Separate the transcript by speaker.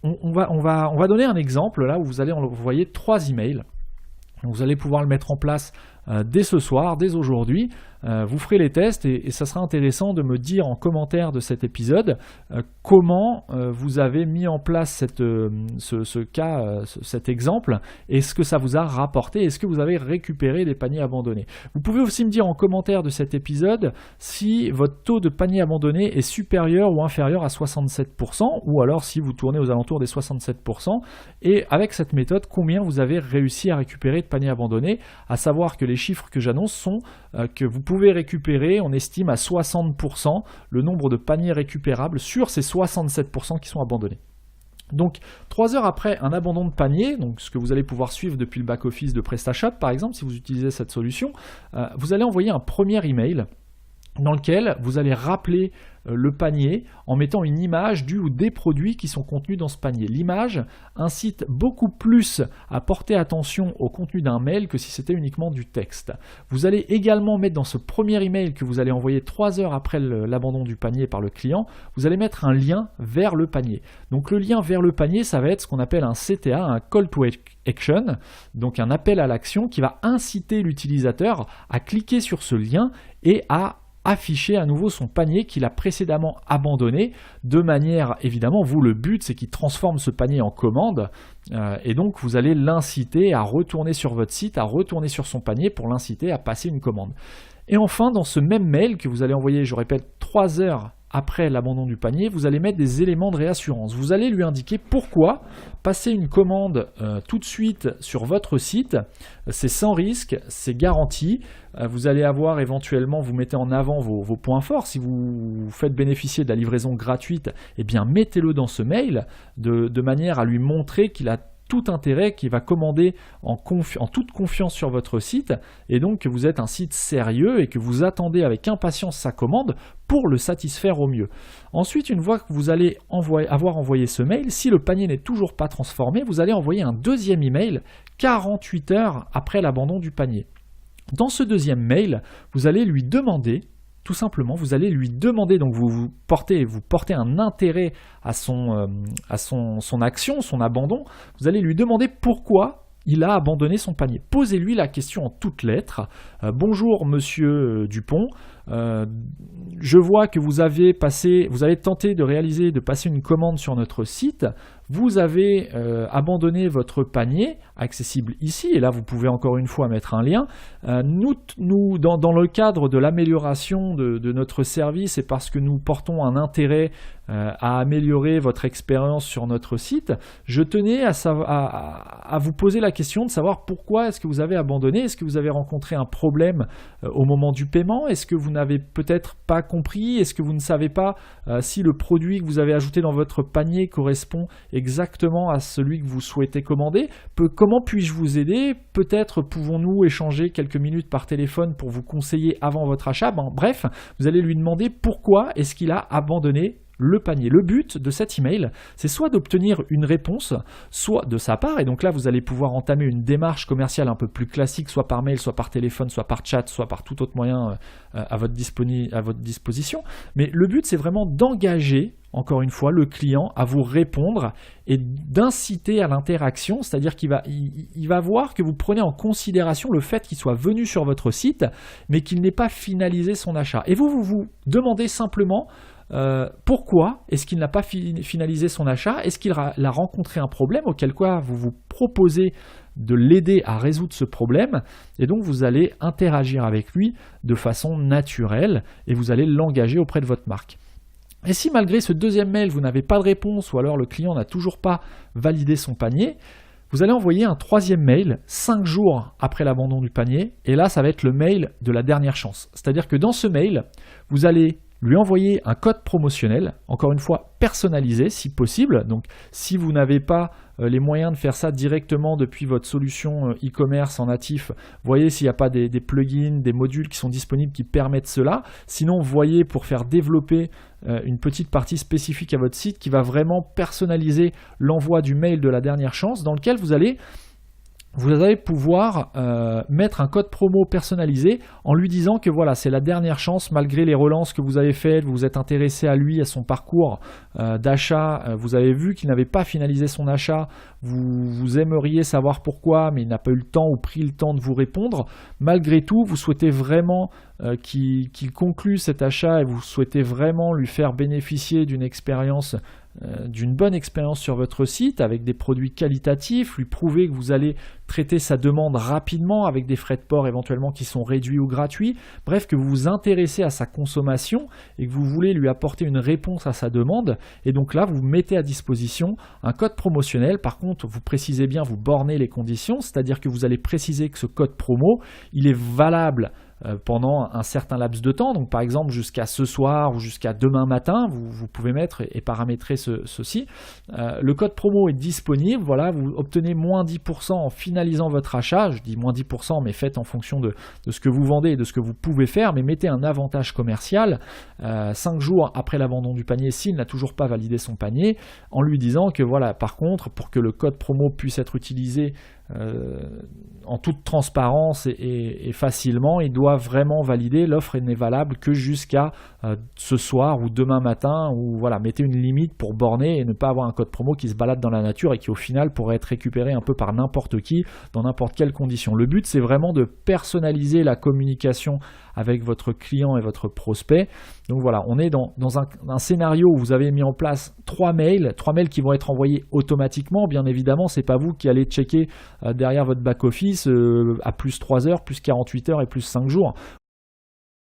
Speaker 1: on va donner un exemple là où vous allez envoyer 3 emails. Donc vous allez pouvoir le mettre en place dès ce soir, dès aujourd'hui. Vous ferez les tests et ça sera intéressant de me dire en commentaire de cet épisode comment vous avez mis en place cet exemple et ce que ça vous a rapporté, est-ce que vous avez récupéré des paniers abandonnés. Vous pouvez aussi me dire en commentaire de cet épisode si votre taux de paniers abandonnés est supérieur ou inférieur à 67% ou alors si vous tournez aux alentours des 67% et avec cette méthode, combien vous avez réussi à récupérer de paniers abandonnés, à savoir que les chiffres que j'annonce sont que vous pouvez récupérer, on estime à 60% le nombre de paniers récupérables sur ces 67% qui sont abandonnés. Donc 3 heures après un abandon de panier, donc ce que vous allez pouvoir suivre depuis le back-office de PrestaShop par exemple, si vous utilisez cette solution, vous allez envoyer un premier email dans lequel vous allez rappeler le panier en mettant une image du ou des produits qui sont contenus dans ce panier. L'image incite beaucoup plus à porter attention au contenu d'un mail que si c'était uniquement du texte. Vous allez également mettre dans ce premier email que vous allez envoyer 3 heures après l'abandon du panier par le client, vous allez mettre un lien vers le panier. Donc le lien vers le panier, ça va être ce qu'on appelle un CTA, un Call to Action, donc un appel à l'action qui va inciter l'utilisateur à cliquer sur ce lien et à afficher à nouveau son panier qu'il a précédemment abandonné, de manière, évidemment, vous le but c'est qu'il transforme ce panier en commande, et donc vous allez l'inciter à retourner sur votre site, à retourner sur son panier pour l'inciter à passer une commande. Et enfin, dans ce même mail que vous allez envoyer, je répète, 3 heures après l'abandon du panier, vous allez mettre des éléments de réassurance. Vous allez lui indiquer pourquoi passer une commande tout de suite sur votre site, c'est sans risque, c'est garanti. Vous allez avoir éventuellement, vous mettez en avant vos points forts. Si vous faites bénéficier de la livraison gratuite, eh bien mettez-le dans ce mail de manière à lui montrer qu'il a tout intérêt, qui va commander en toute confiance sur votre site et donc que vous êtes un site sérieux et que vous attendez avec impatience sa commande pour le satisfaire au mieux. Ensuite, une fois que vous allez avoir envoyé ce mail, si le panier n'est toujours pas transformé, vous allez envoyer un deuxième email 48 heures après l'abandon du panier. Dans ce deuxième mail, vous allez lui demander, tout simplement, vous allez lui demander, donc vous portez un intérêt à son action, son abandon, vous allez lui demander pourquoi il a abandonné son panier. Posez-lui la question en toutes lettres. Bonjour monsieur Dupont, je vois que vous avez tenté de passer une commande sur notre site, vous avez abandonné votre panier, accessible ici, et là vous pouvez encore une fois mettre un lien. Nous dans le cadre de l'amélioration de notre service et parce que nous portons un intérêt à améliorer votre expérience sur notre site, je tenais à vous poser la question de savoir pourquoi est-ce que vous avez abandonné, est-ce que vous avez rencontré un problème au moment du paiement, est-ce que vous n'avez peut-être pas compris, est-ce que vous ne savez pas si le produit que vous avez ajouté dans votre panier correspond exactement à celui que vous souhaitez commander. Comment puis-je vous aider? Peut-être pouvons-nous échanger quelques minutes par téléphone pour vous conseiller avant votre achat. Bref, vous allez lui demander pourquoi est-ce qu'il a abandonné le panier. Le but de cet email, c'est soit d'obtenir une réponse, soit de sa part, et donc là vous allez pouvoir entamer une démarche commerciale un peu plus classique, soit par mail, soit par téléphone, soit par chat, soit par tout autre moyen à votre disposition. Mais le but, c'est vraiment d'engager, encore une fois, le client à vous répondre et d'inciter à l'interaction, c'est-à-dire qu'il va voir que vous prenez en considération le fait qu'il soit venu sur votre site, mais qu'il n'ait pas finalisé son achat. Et vous demandez simplement pourquoi est-ce qu'il n'a pas finalisé son achat? Est-ce qu'il a rencontré un problème? Auquel cas vous vous proposez de l'aider à résoudre ce problème et donc vous allez interagir avec lui de façon naturelle et vous allez l'engager auprès de votre marque. Et si malgré ce deuxième mail vous n'avez pas de réponse ou alors le client n'a toujours pas validé son panier, vous allez envoyer un troisième mail 5 jours après l'abandon du panier et là ça va être le mail de la dernière chance. C'est-à-dire que dans ce mail, vous allez lui envoyer un code promotionnel, encore une fois personnalisé si possible. Donc si vous n'avez pas les moyens de faire ça directement depuis votre solution e-commerce en natif, voyez s'il n'y a pas des plugins, des modules qui sont disponibles qui permettent cela. Sinon, voyez pour faire développer une petite partie spécifique à votre site qui va vraiment personnaliser l'envoi du mail de la dernière chance dans lequel vous allez vous allez pouvoir mettre un code promo personnalisé en lui disant que voilà, c'est la dernière chance malgré les relances que vous avez faites, vous êtes intéressé à lui, à son parcours d'achat, vous avez vu qu'il n'avait pas finalisé son achat, vous aimeriez savoir pourquoi, mais il n'a pas eu le temps ou pris le temps de vous répondre. Malgré tout, vous souhaitez vraiment qu'il conclue cet achat et vous souhaitez vraiment lui faire bénéficier d'une expérience d'une bonne expérience sur votre site avec des produits qualitatifs, lui prouver que vous allez traiter sa demande rapidement avec des frais de port éventuellement qui sont réduits ou gratuits, bref que vous vous intéressez à sa consommation et que vous voulez lui apporter une réponse à sa demande, et donc là vous mettez à disposition un code promotionnel. Par contre vous précisez bien, vous bornez les conditions, c'est-à-dire que vous allez préciser que ce code promo il est valable pendant un certain laps de temps, donc par exemple jusqu'à ce soir ou jusqu'à demain matin, vous pouvez mettre et paramétrer ceci. Le code promo est disponible, voilà, vous obtenez moins 10% en finalisant votre achat, je dis moins 10% mais faites en fonction de ce que vous vendez et de ce que vous pouvez faire, mais mettez un avantage commercial 5 jours après l'abandon du panier s'il n'a toujours pas validé son panier, en lui disant que voilà, par contre, pour que le code promo puisse être utilisé en toute transparence et facilement, il doit vraiment valider, l'offre n'est valable que jusqu'à ce soir ou demain matin, ou voilà, mettez une limite pour borner et ne pas avoir un code promo qui se balade dans la nature et qui au final pourrait être récupéré un peu par n'importe qui dans n'importe quelle condition. Le but c'est vraiment de personnaliser la communication avec votre client et votre prospect. Donc voilà, on est dans un scénario où vous avez mis en place 3 mails qui vont être envoyés automatiquement. Bien évidemment, c'est pas vous qui allez checker derrière votre back-office à plus 3 heures, plus 48 heures et plus 5 jours.